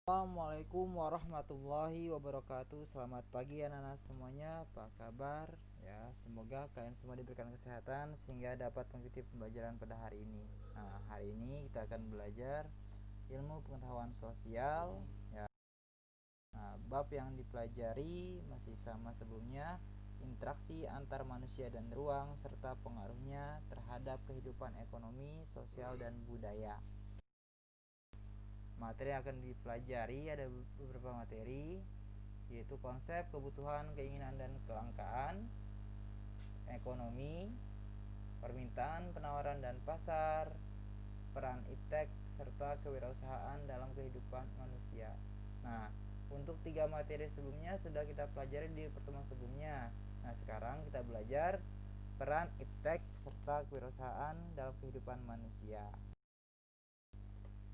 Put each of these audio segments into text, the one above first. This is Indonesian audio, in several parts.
Assalamualaikum warahmatullahi wabarakatuh. Selamat pagi anak-anak semuanya. Apa kabar? Ya, semoga kalian semua diberikan kesehatan sehingga dapat mengikuti pembelajaran pada hari ini. Nah, hari ini kita akan belajar ilmu pengetahuan sosial. Ya. Nah, bab yang dipelajari masih sama sebelumnya, interaksi antar manusia dan ruang serta pengaruhnya terhadap kehidupan ekonomi, sosial dan budaya. Materi yang akan dipelajari ada beberapa materi, yaitu konsep, kebutuhan, keinginan, dan kelangkaan, ekonomi, permintaan, penawaran, dan pasar, peran iptek, serta kewirausahaan dalam kehidupan manusia. Nah, untuk 3 materi sebelumnya sudah kita pelajari di pertemuan sebelumnya. Nah, sekarang kita belajar peran iptek serta kewirausahaan dalam kehidupan manusia.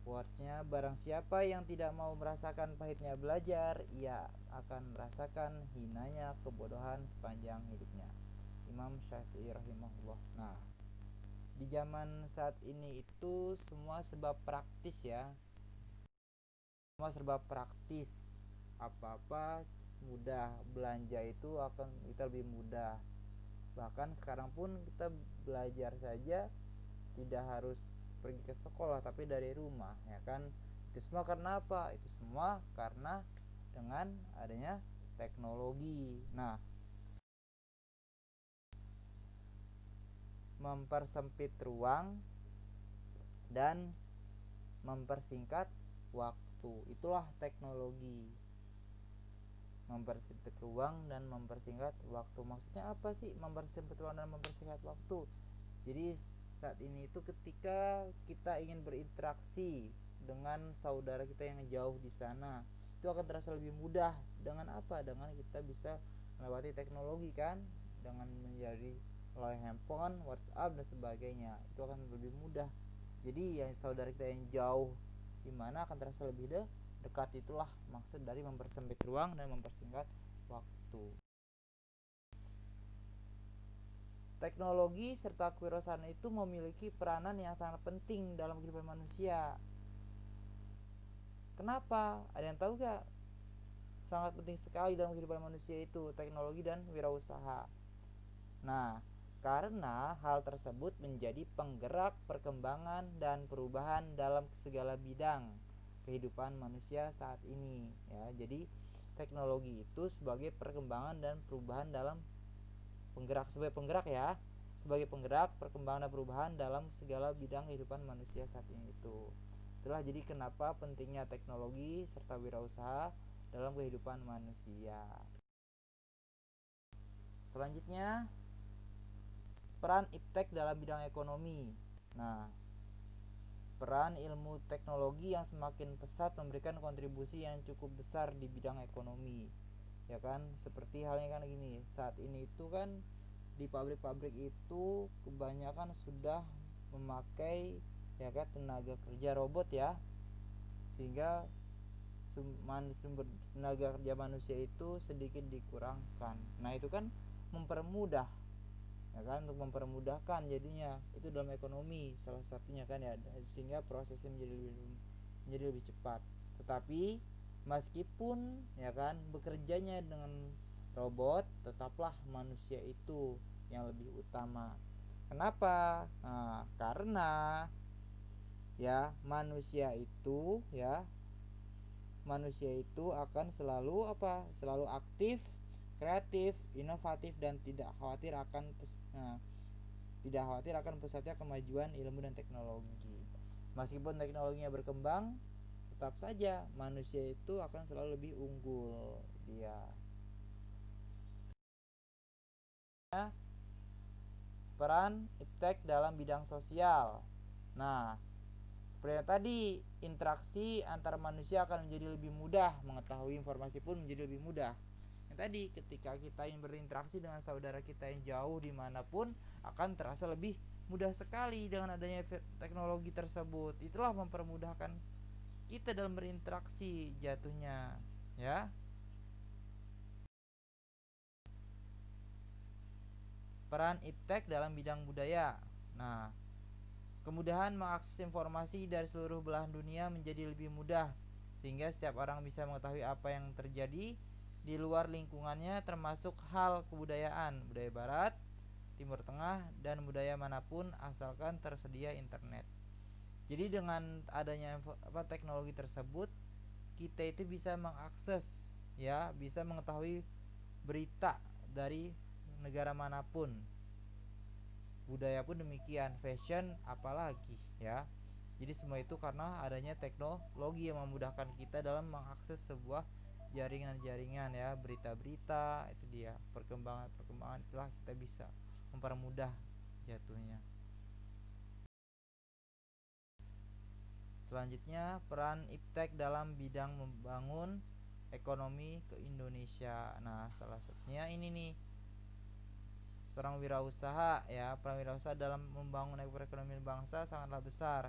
Quotes-nya, barang siapa yang tidak mau merasakan pahitnya belajar, ia akan merasakan hinanya kebodohan sepanjang hidupnya. Imam Syafi'i rahimahullah. Nah, di zaman saat ini itu semua serba praktis ya. Semua serba praktis. Apa-apa mudah, belanja itu akan kita lebih mudah. Bahkan sekarang pun kita belajar saja tidak harus pergi ke sekolah tapi dari rumah, ya kan. Itu semua karena apa? Itu semua karena dengan adanya teknologi. Nah, mempersempit ruang dan mempersingkat waktu, itulah teknologi. Mempersempit ruang dan mempersingkat waktu, maksudnya apa sih mempersempit ruang dan mempersingkat waktu? Jadi saat ini itu ketika kita ingin berinteraksi dengan saudara kita yang jauh di sana, itu akan terasa lebih mudah dengan apa? Dengan kita bisa melewati teknologi kan, dengan menjadi melalui handphone, WhatsApp dan sebagainya. Itu akan lebih mudah. Jadi yang saudara kita yang jauh di mana akan terasa lebih dekat. Itulah maksud dari mempersempit ruang dan mempersingkat waktu. Teknologi serta kewirausahaan itu memiliki peranan yang sangat penting dalam kehidupan manusia. Kenapa? Ada yang tahu gak? Sangat penting sekali dalam kehidupan manusia itu teknologi dan wirausaha. Nah, karena hal tersebut menjadi penggerak perkembangan dan perubahan dalam segala bidang kehidupan manusia saat ini. Ya, jadi teknologi itu sebagai perkembangan dan perubahan dalam sebagai penggerak ya, sebagai penggerak perkembangan dan perubahan dalam segala bidang kehidupan manusia saat ini itu. Itulah jadi kenapa pentingnya teknologi serta wirausaha dalam kehidupan manusia. Selanjutnya, peran iptek dalam bidang ekonomi. Nah, peran ilmu teknologi yang semakin pesat memberikan kontribusi yang cukup besar di bidang ekonomi. Ya kan, seperti halnya kan gini, saat ini itu kan di pabrik-pabrik itu kebanyakan sudah memakai ya kan tenaga kerja robot ya, sehingga sumber tenaga kerja manusia itu sedikit dikurangkan. Nah, itu kan mempermudah ya kan, untuk mempermudahkan jadinya itu dalam ekonomi salah satunya kan ya, sehingga prosesnya menjadi lebih cepat. Tetapi meskipun ya kan bekerjanya dengan robot, tetaplah manusia itu yang lebih utama. Kenapa? Nah, karena ya manusia itu akan selalu apa? Selalu aktif, kreatif, inovatif dan tidak khawatir akan pesatnya kemajuan ilmu dan teknologi. Meskipun teknologinya berkembang, tetap saja manusia itu akan selalu lebih unggul dia. Peran iptek dalam bidang sosial. Nah, seperti tadi, interaksi antar manusia akan menjadi lebih mudah, mengetahui informasi pun menjadi lebih mudah. Yang tadi, ketika kita ingin berinteraksi dengan saudara kita yang jauh dimanapun, akan terasa lebih mudah sekali dengan adanya teknologi tersebut. Itulah mempermudahkan kita dalam berinteraksi jatuhnya, ya. Peran iptek dalam bidang budaya. Nah, kemudahan mengakses informasi dari seluruh belahan dunia menjadi lebih mudah sehingga setiap orang bisa mengetahui apa yang terjadi di luar lingkungannya, termasuk hal kebudayaan, budaya barat, timur tengah, dan budaya manapun asalkan tersedia internet. Jadi dengan adanya teknologi tersebut, kita itu bisa mengakses, ya, bisa mengetahui berita dari negara manapun. Budaya pun demikian, fashion apalagi, ya. Jadi semua itu karena adanya teknologi yang memudahkan kita dalam mengakses sebuah jaringan-jaringan, ya, berita-berita, itu dia. Perkembangan itulah kita bisa mempermudah jatuhnya. Selanjutnya, peran iptek dalam bidang membangun ekonomi ke Indonesia. Nah, salah satunya ini nih, seorang wirausaha, ya. Peran wirausaha dalam membangun perekonomian bangsa sangatlah besar.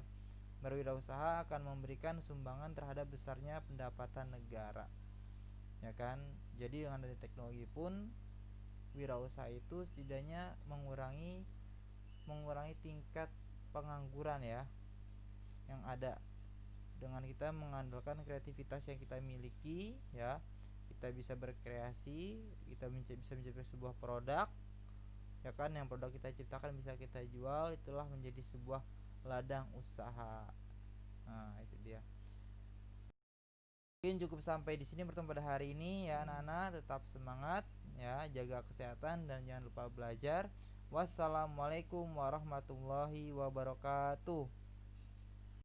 Berwirausaha akan memberikan sumbangan terhadap besarnya pendapatan negara, ya kan. Jadi dengan adanya teknologi pun, wirausaha itu setidaknya mengurangi tingkat pengangguran, ya, yang ada. Dengan kita mengandalkan kreativitas yang kita miliki, ya, kita bisa berkreasi, kita bisa mencapai sebuah produk, ya kan, yang produk kita ciptakan bisa kita jual, itulah menjadi sebuah ladang usaha. Nah, itu dia. Mungkin cukup sampai di sini bertemu pada hari ini, ya anak-anak. Tetap semangat, ya, jaga kesehatan dan jangan lupa belajar. Wassalamualaikum warahmatullahi wabarakatuh.